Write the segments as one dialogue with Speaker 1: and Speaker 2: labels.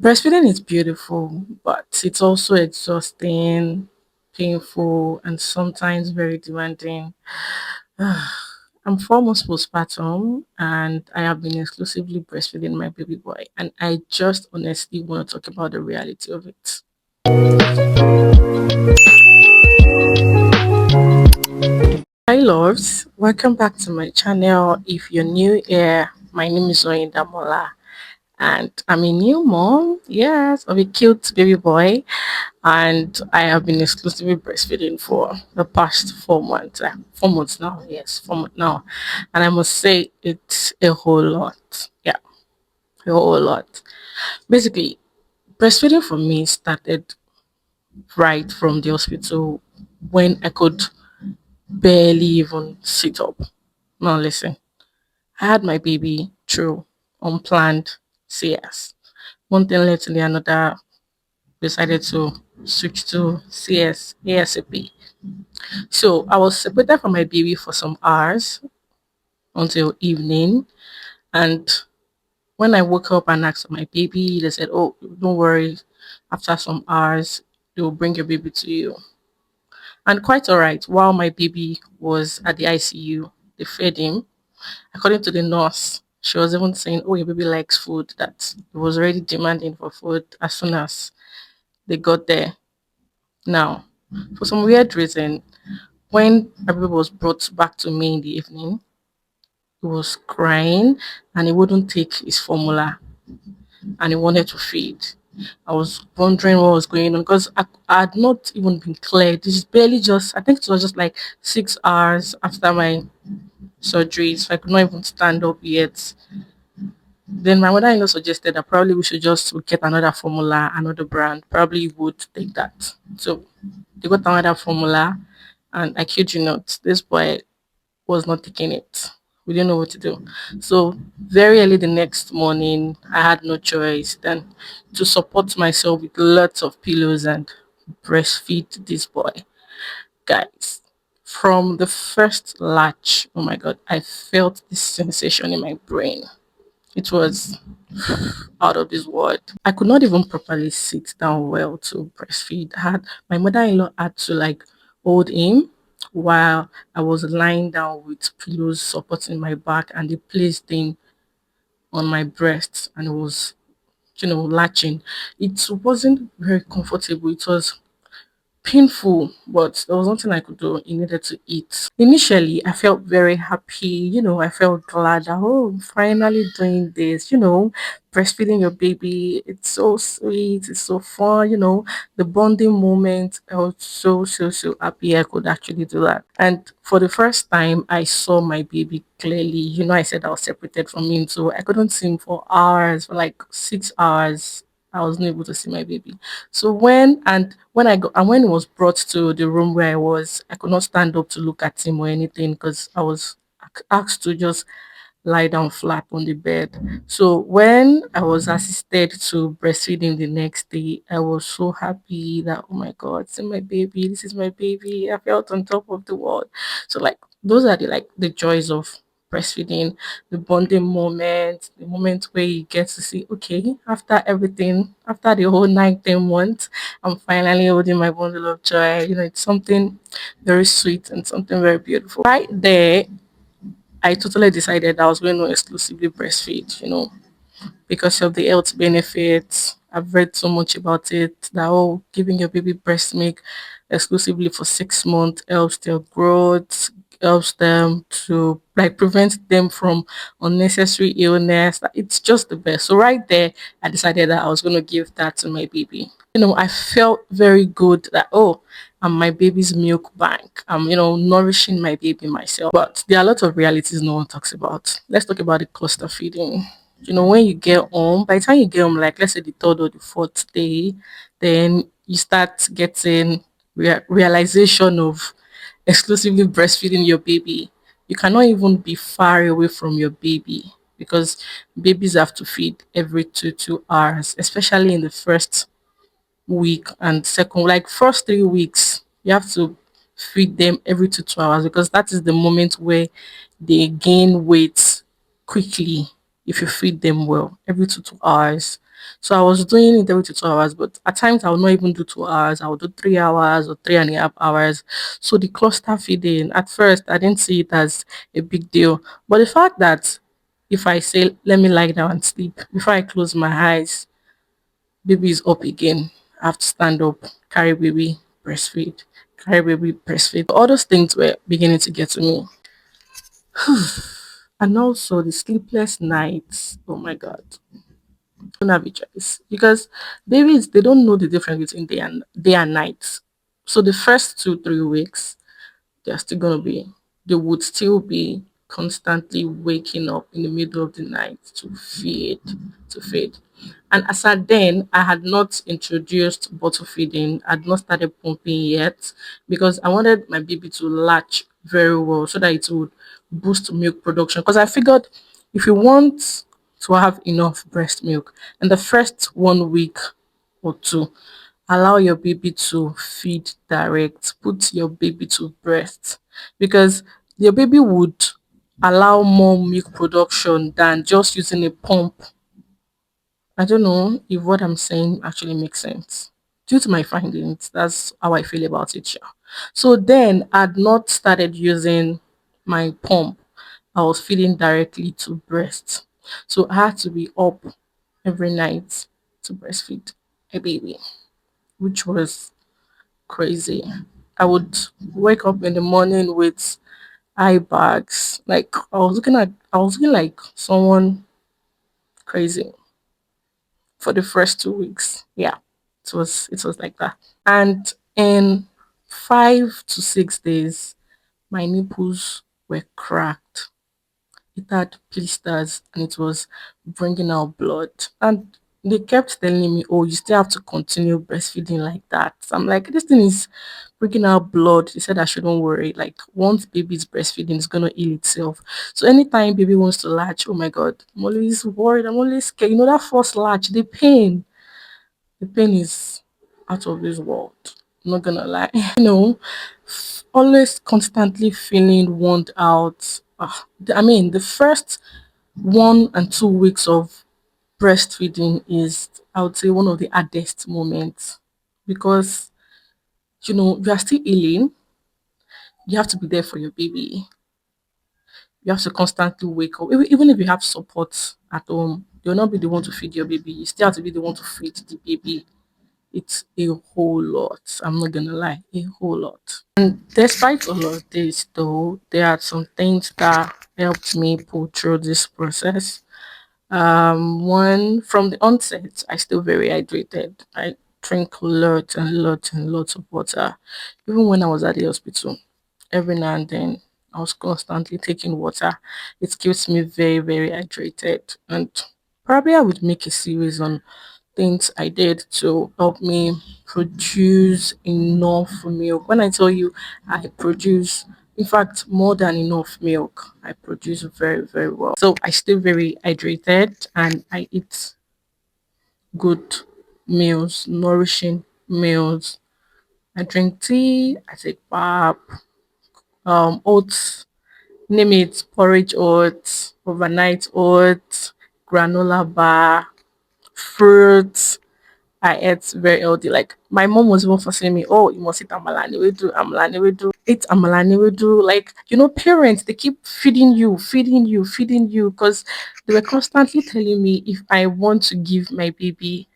Speaker 1: Breastfeeding is beautiful, but it's also exhausting, painful, and sometimes very demanding. I'm 4 months postpartum and I have been exclusively breastfeeding my baby boy, and I just honestly want to talk about the reality of it. Hi, loves. Welcome back to my channel. If you're new here, my name is Zoinda Mola, and I'm a new mom, yes, of a cute baby boy. And I have been exclusively breastfeeding for the past 4 months. 4 months now, yes, 4 months now. And I must say, it's a whole lot. Yeah, a whole lot. Basically, breastfeeding for me started right from the hospital when I could barely even sit up. Now, listen, I had my baby through unplanned CS. One thing led to the another, decided to switch to CS ASAP. So I was separated from my baby for some hours until evening. And when I woke up and asked for my baby, they said, "Oh, don't worry. After some hours, they will bring your baby to you." And quite all right. While my baby was at the ICU, they fed him. According to the nurse, she was even saying, "Oh, your baby likes food." That he was already demanding for food as soon as they got there. Now, for some weird reason, when my baby was brought back to me in the evening, he was crying and he wouldn't take his formula and he wanted to feed. I was wondering what was going on because I had not even been cleared. This is barely just, I think it was just like 6 hours after my surgery, so I could not even stand up yet. Then my mother-in-law suggested that probably we should just get another formula, another brand. Probably would take that. So they got another formula, and I kid you not, this boy was not taking it. We didn't know what to do. So very early the next morning, I had no choice than to support myself with lots of pillows and breastfeed this boy. Guys, from the first latch, oh my god, I felt this sensation in my brain. It was out of this world. I could not even properly sit down well to breastfeed. My mother-in-law had to like hold him while I was lying down with pillows supporting my back, and they placed him on my breast and it was latching. It wasn't very comfortable. It was painful, but there was nothing I could do. He needed to eat. Initially, I felt very happy. I felt glad that, oh, I'm finally doing this. Breastfeeding your baby. It's so sweet. It's so fun. The bonding moment. I was so, so, so happy I could actually do that. And for the first time, I saw my baby clearly. I said I was separated from him, so I couldn't see him for hours, for like 6 hours. I wasn't able to see my baby. So when it was brought to the room where I could not stand up to look at him or anything because I was asked to just lie down flat on the bed. So when I was assisted to breastfeeding the next day, I was so happy that, oh my god, see my baby, this is my baby. I felt on top of the world. So like those are the joys of breastfeeding, the bonding moment, the moment where you get to see, okay, after everything, after the whole 9, 10 months, I'm finally holding my bundle of joy. It's something very sweet and something very beautiful. Right there, I totally decided I was going to exclusively breastfeed, because of the health benefits. I've read so much about it that, oh, giving your baby breast milk exclusively for 6 months helps their growth, helps them to like prevent them from unnecessary illness. It's just the best. So right there, I decided that I was going to give that to my baby. I felt very good that, oh, I'm my baby's milk bank. I'm, nourishing my baby myself. But there are a lot of realities no one talks about. Let's talk about the cluster feeding. When you get home, by the time you get home, like let's say the third or the fourth day, then you start getting realization of exclusively breastfeeding your baby. You cannot even be far away from your baby because babies have to feed every 2 hours, especially in the first week and second, like first 3 weeks, you have to feed them every 2 hours because that is the moment where they gain weight quickly if you feed them well every 2 hours. So I was doing it every 2 hours, but at times I would not even do 2 hours. I would do 3 hours or 3.5 hours. So the cluster feeding, at first, I didn't see it as a big deal. But the fact that if I say, let me lie down and sleep, before I close my eyes, baby is up again. I have to stand up, carry baby, breastfeed, carry baby, breastfeed. All those things were beginning to get to me. And also the sleepless nights. Oh my God. Don't have a choice because babies, they don't know the difference between day and night. So the first 2 3 weeks, they're still gonna be they would still be constantly waking up in the middle of the night to feed. And as at then, I had not introduced bottle feeding, I had not started pumping yet because I wanted my baby to latch very well so that it would boost milk production. Because I figured if you want to have enough breast milk in the first 1 week or two, allow your baby to feed direct, put your baby to breast because your baby would allow more milk production than just using a pump. I don't know if what I'm saying actually makes sense. Due to my findings, that's how I feel about it. Sha. So then I'd not started using my pump. I was feeding directly to breast. So I had to be up every night to breastfeed a baby, which was crazy. I would wake up in the morning with eye bags. Like I was looking like someone crazy for the first 2 weeks. Yeah. It was like that. And in 5 to 6 days, my nipples were cracked. It had blisters and it was bringing out blood. And they kept telling me, oh, you still have to continue breastfeeding like that. So I'm like, this thing is bringing out blood. They said I shouldn't worry. Like, once baby's breastfeeding, it's going to heal itself. So anytime baby wants to latch, oh my God, I'm always worried. I'm always scared. You know, that first latch, the pain is out of this world. I'm not gonna lie. Always constantly feeling worn out. I mean, the first 1 and 2 weeks of breastfeeding is, I would say, one of the hardest moments because you are still healing. You have to be there for your baby. You have to constantly wake up. Even if you have support at home, you'll not be the one to feed your baby. You still have to be the one to feed the baby. It's a whole lot. I'm not gonna lie, a whole lot. And despite all of this, though, there are some things that helped me pull through this process. One, from the onset, I still very hydrated. I drink lots and lots and lots of water. Even when I was at the hospital, every now and then, I was constantly taking water. It keeps me very, very hydrated. And probably I would make a series on things I did to help me produce enough milk. When I tell you I produce, in fact, more than enough milk, I produce very, very well. So I stay very hydrated and I eat good meals, nourishing meals. I drink tea, I take pap, oats, name it, porridge oats, overnight oats, granola bar, fruits. I ate very healthy. Like, my mom was even forcing me, oh, you must eat amalani. We do amalani. We do eat amalani. We do, like, parents, they keep feeding you, feeding you, feeding you, because they were constantly telling me if I want to give my baby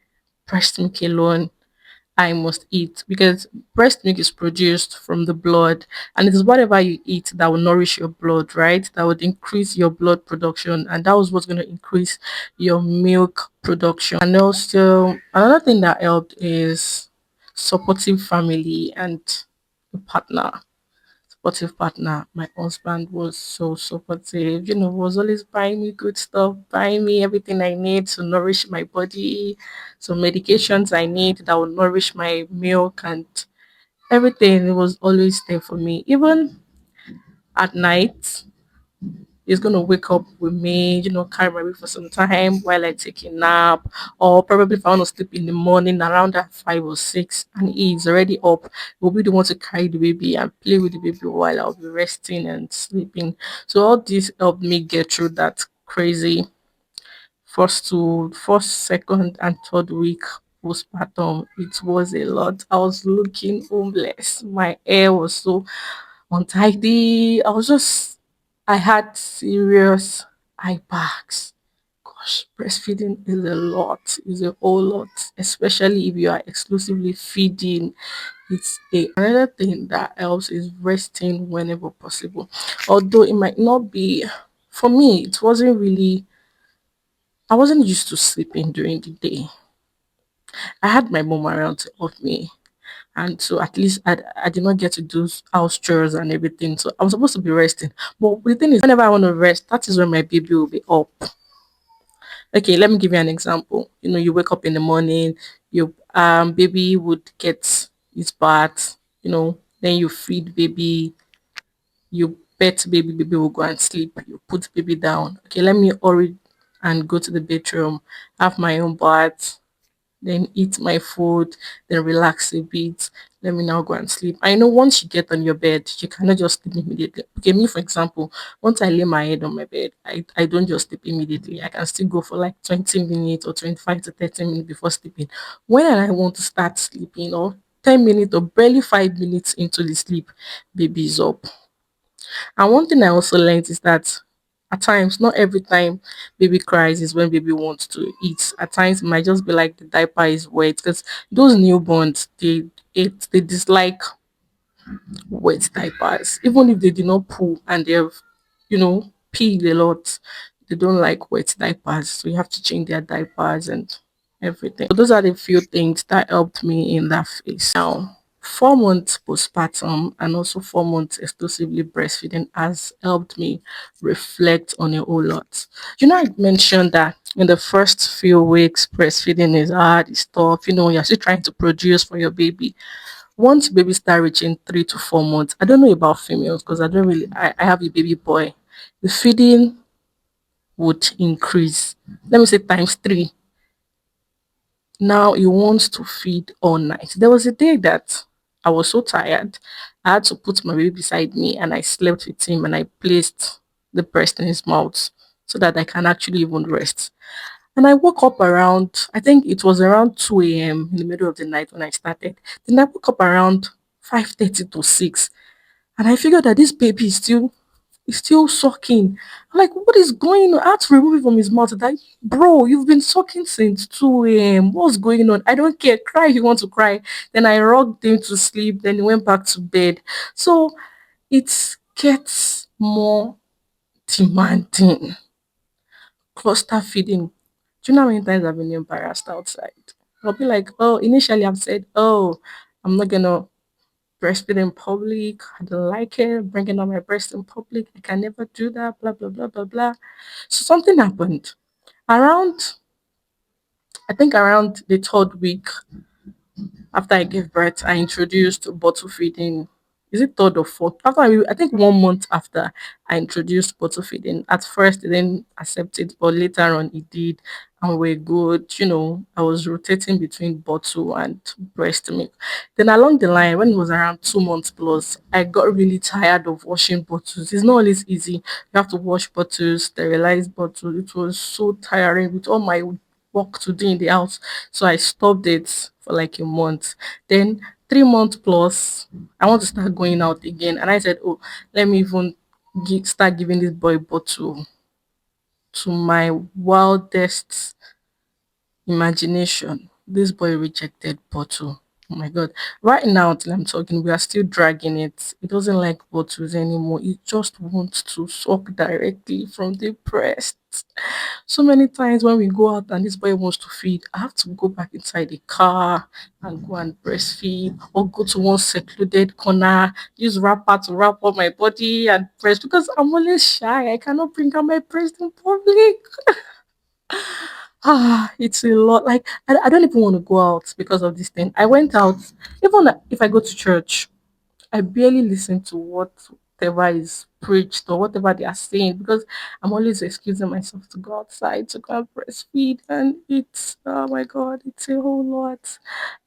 Speaker 1: breast milk alone, I must eat, because breast milk is produced from the blood, and it is whatever you eat that will nourish your blood, right? That would increase your blood production, and that was what's going to increase your milk production. And also, another thing that helped is supportive family and a partner. Supportive partner. My husband was so supportive, was always buying me good stuff, buying me everything I need to nourish my body, some medications I need that will nourish my milk and everything. It was always there for me. Even at night, he's gonna wake up with me, carry my baby for some time while I take a nap, or probably if I want to sleep in the morning around at 5 or 6, and he's already up, he'll be the one to carry the baby and play with the baby while I'll be resting and sleeping. So all this helped me get through that crazy first, second, and third week postpartum. It was a lot. I was looking homeless. My hair was so untidy. I had serious eye bags. Gosh, breastfeeding is a lot, is a whole lot, especially if you are exclusively feeding. Another thing that helps is resting whenever possible. Although it might not be, for me, it wasn't really, I wasn't used to sleeping during the day. I had my mom around to help me. And so at least I did not get to do house chores and everything. So I'm supposed to be resting. But the thing is, whenever I want to rest, that is when my baby will be up. Okay, let me give you an example. You know, you wake up in the morning, your baby would get his bath, then you feed baby, you pet baby, baby will go and sleep, you put baby down. Okay, let me hurry and go to the bedroom, have my own bath, then eat my food, then relax a bit. Let me now go and sleep. I know once you get on your bed, you cannot just sleep immediately. Okay, me for example, once I lay my head on my bed, I don't just sleep immediately. I can still go for like 20 minutes or 25 to 30 minutes before sleeping. When I want to start sleeping, or 10 minutes or barely 5 minutes into the sleep, baby is up. And one thing I also learned is that at times, not every time baby cries is when baby wants to eat. At times, it might just be like the diaper is wet because those newborns they dislike wet diapers, even if they did not poo and they've peed a lot. They don't like wet diapers, so you have to change their diapers and everything. So those are the few things that helped me in that phase. Now, 4 months postpartum and also 4 months exclusively breastfeeding has helped me reflect on a whole lot. I mentioned that in the first few weeks, breastfeeding is hard, it's tough. You're still trying to produce for your baby. Once baby start reaching 3 to 4 months, I don't know about females because I don't really, I have a baby boy. The feeding would increase. Let me say times three. Now he wants to feed all night. There was a day that I was so tired. I had to put my baby beside me and I slept with him and I placed the breast in his mouth so that I can actually even rest. And I woke up around, I think it was around 2 a.m. in the middle of the night when I started. Then I woke up around 5:30 to 6. And I figured that this baby is still sucking. I'm like, what is going on? I had to remove it from his mouth. Like, bro, you've been sucking since 2 a.m. What's going on? I don't care. Cry if you want to cry. Then I rocked him to sleep. Then he went back to bed. So it gets more demanding. Cluster feeding. Do you know how many times I've been embarrassed outside? I'll be like, oh, initially I've said, oh, I'm not gonna breastfeed in public. I don't like it. Bringing on my breast in public. I can never do that. Blah blah blah blah blah. So something happened around. I think around the third week after I gave birth, I introduced bottle feeding. Is it third or fourth? I think 1 month after I introduced bottle feeding. At first, they didn't accept it, but later on, it did, and we're good. I was rotating between bottle and breast milk. Then along the line, when it was around 2 months plus, I got really tired of washing bottles. It's not always easy. You have to wash bottles, sterilize bottles. It was so tiring with all my work to do in the house. So I stopped it for like a month. Then 3 months plus, I want to start going out again. And I said, oh, let me even start giving this boy bottle. To my wildest imagination, this boy rejected bottle. Oh my god. Right now till I'm talking, we are still dragging it. It doesn't like bottles anymore. It just wants to suck directly from the breast. So many times when we go out and this boy wants to feed, I have to go back inside the car and go and breastfeed or go to one secluded corner, use wrapper to wrap up my body and breast because I'm always shy. I cannot bring out my breast in public. It's a lot. Like I don't even want to go out because of this thing. I went out, even if I go to church, I barely listen to whatever is preached or whatever they are saying because I'm always excusing myself to go outside to go and breastfeed, and it's oh my god, it's a whole lot.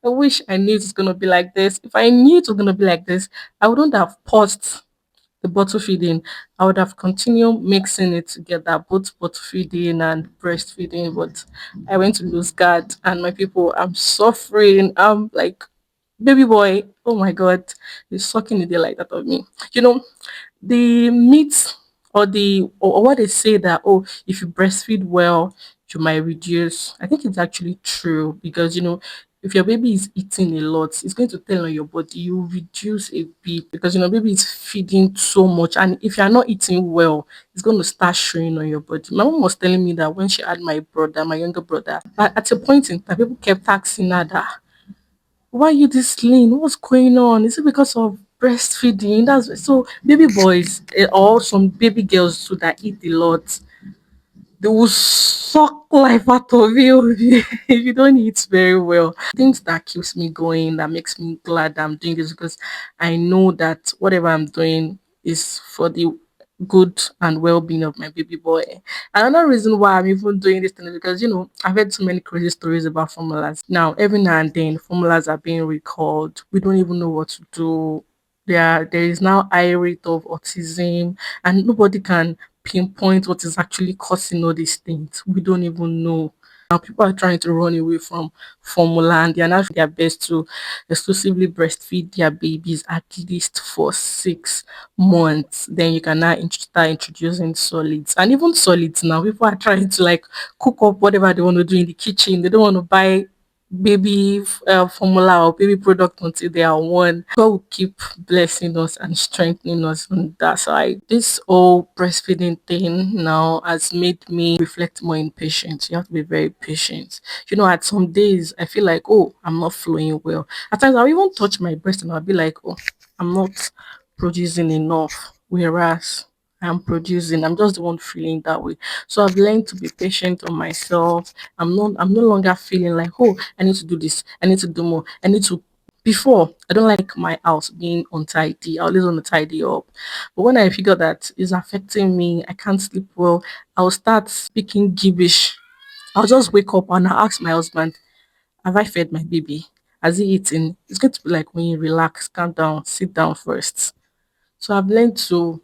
Speaker 1: I wish I knew it's gonna be like this. If I knew it was gonna be like this, I wouldn't have paused the bottle feeding, I would have continued mixing it together, both bottle feeding and breastfeeding. But I went to lose guard, and my people, I'm suffering. I'm like, baby boy, oh my god, he's sucking the daylight out of me. You know, the myth or what they say that, oh, if you breastfeed well you might reduce. I think it's actually true, because if your baby is eating a lot, it's going to tell on your body, you reduce a bit, because baby is feeding so much, and if you're not eating well, it's going to start showing on your body. My mom was telling me that when she had my younger brother, at a point in time, people kept asking her that, why you this lean? What's going on? Is it because of breastfeeding? That's so baby boys, or some baby girls too that eat a lot, they will suck life out of you if you don't eat very well. Things that keeps me going, that makes me glad that I'm doing this, because I know that whatever I'm doing is for the good and well-being of my baby boy. Another reason why I'm even doing this thing is because I've heard so many crazy stories about formulas. Now every now and then formulas are being recalled. We don't even know what to do. There is now high rate of autism, and nobody can pinpoint what is actually causing all these things. We don't even know. Now people are trying to run away from formula, and they are now trying their best to exclusively breastfeed their babies at least for 6 months. Then you can now start introducing solids, and even solids now people are trying to like cook up whatever they want to do in the kitchen. They don't want to buy baby formula or baby product until they are one. God will keep blessing us and strengthening us on that side. This whole breastfeeding thing now has made me reflect more in patience. You have to be very patient. At some days I feel like, oh, I'm not flowing well. At times I'll even touch my breast and I'll be like, oh, I'm not producing enough. Whereas I'm producing, I'm just the one feeling that way. So I've learned to be patient on myself. I'm no longer feeling like, oh, I need to do this, I need to do more, I need to. Before, I don't like my house being untidy. I always want to tidy up. But when I figure that it's affecting me, I can't sleep well, I'll start speaking gibberish. I'll just wake up and I'll ask my husband, have I fed my baby? Has he eaten? It's going to be like, when you relax, calm down, sit down first. So I've learned to,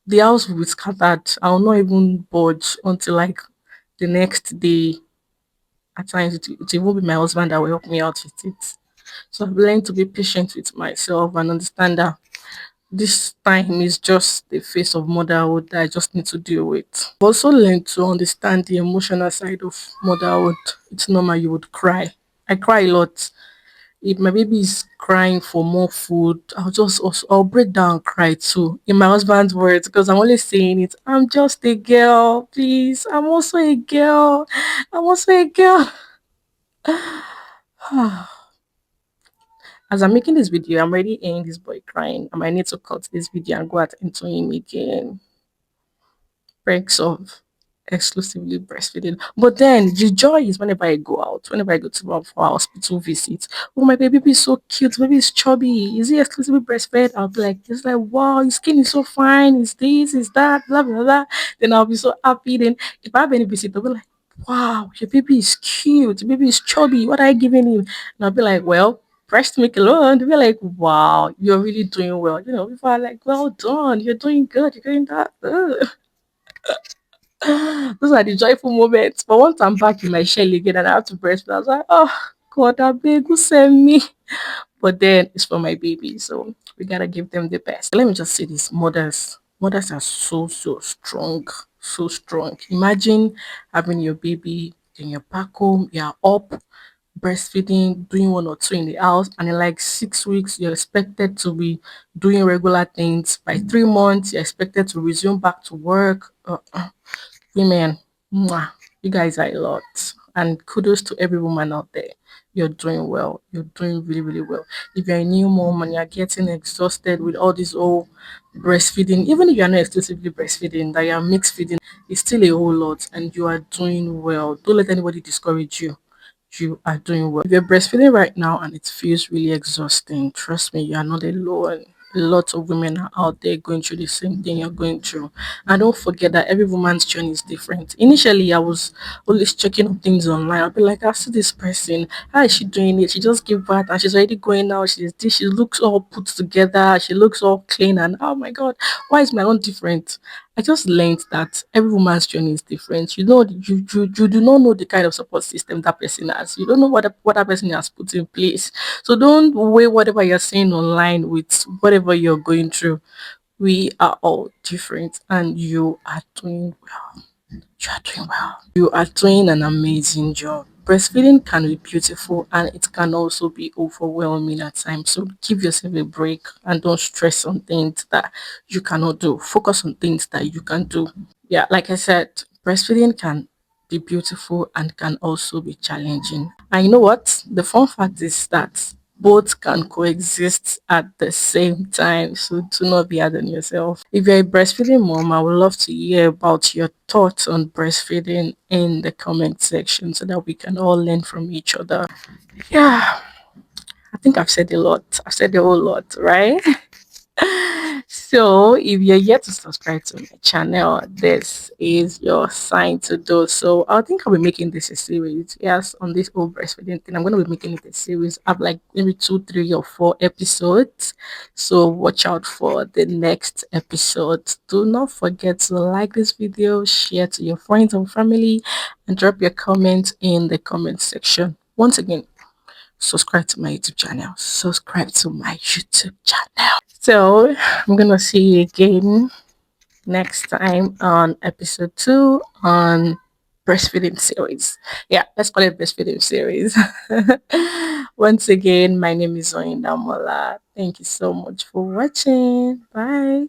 Speaker 1: the house will be scattered. I'll not even budge until like the next day. At times, it won't be my husband that will help me out with it. So I've learned to be patient with myself and understand that this time is just the phase of motherhood that I just need to deal with. I've also learned to understand the emotional side of motherhood. It's normal you would cry. I cry a lot. If my baby is crying for more food, I'll break down and cry too. In my husband's words, because I'm only saying it. I'm just a girl, please. I'm also a girl. I'm also a girl. As I'm making this video, I'm already hearing this boy crying. I might need to cut this video and go out into him again. Breaks of exclusively breastfeeding. But then the joy is whenever I go out, whenever I go to one for our hospital visits. Oh, my baby is so cute. Baby is chubby. Is he exclusively breastfed? I'll be like, it's like, wow, his skin is so fine. Is this, is that, blah, blah, blah. Then I'll be so happy. Then if I have any visit, I'll be like, wow, your baby is cute. Your baby is chubby. What are you giving him? And I'll be like, well, breast milk alone. They'll be like, wow, you're really doing well. People are like, well done. You're doing good. You're doing that. Ugh. Those are the joyful moments. But once I'm back in my shell again and I have to breastfeed, I was like, oh God, I beg who send me. But then it's for my baby, so we gotta give them the best. Let me just say this: mothers are so strong, so strong. Imagine having your baby in your back home, you're up breastfeeding, doing one or two in the house, and in like 6 weeks, you're expected to be doing regular things. By 3 months, you're expected to resume back to work. Women, mwah, you guys are a lot. And kudos to every woman out there. You're doing well. You're doing really, really well. If you're a new mom and you're getting exhausted with all this whole breastfeeding, even if you're not exclusively breastfeeding, that you're mixed feeding, it's still a whole lot and you are doing well. Don't let anybody discourage you. You are doing well. If you're breastfeeding right now and it feels really exhausting, trust me, you are not alone. lots of women are out there going through the same thing you're going through. And don't forget that every woman's journey is different. Initially, I was always checking up things online. I'll be like, I see this person. How is she doing it? She just gave birth and she's already going out. She's this. She looks all put together. She looks all clean. And oh my God, why is my own different? I just learned that every woman's journey is different. You know, you do not know the kind of support system that person has. You don't know what that person has put in place. So don't weigh whatever you're saying online with whatever you're going through. We are all different, and you are doing well. You are doing well. You are doing an amazing job. Breastfeeding can be beautiful and it can also be overwhelming at times. So give yourself a break and don't stress on things that you cannot do. Focus on things that you can do. Yeah, like I said, breastfeeding can be beautiful and can also be challenging. And you know what? The fun fact is that both can coexist at the same time. So do not be hard on yourself. If you're a breastfeeding mom, I would love to hear about your thoughts on breastfeeding in the comment section so that we can all learn from each other. Yeah, I think I've said a lot. I've said a whole lot, right? So, if you're yet to subscribe to my channel, this is your sign to do so. I think I'll be making this a series. Yes, on this whole breastfeeding thing, I'm going to be making it a series. I've like maybe 2, 3, or 4 episodes. So, watch out for the next episode. Do not forget to like this video, share to your friends and family, and drop your comments in the comment section. Once again, subscribe to my YouTube channel. Subscribe to my YouTube channel. So I'm gonna see you again next time on episode 2 on breastfeeding series. Yeah, let's call it breastfeeding series. Once again, my name is Zoinda Mola. Thank you so much for watching. Bye.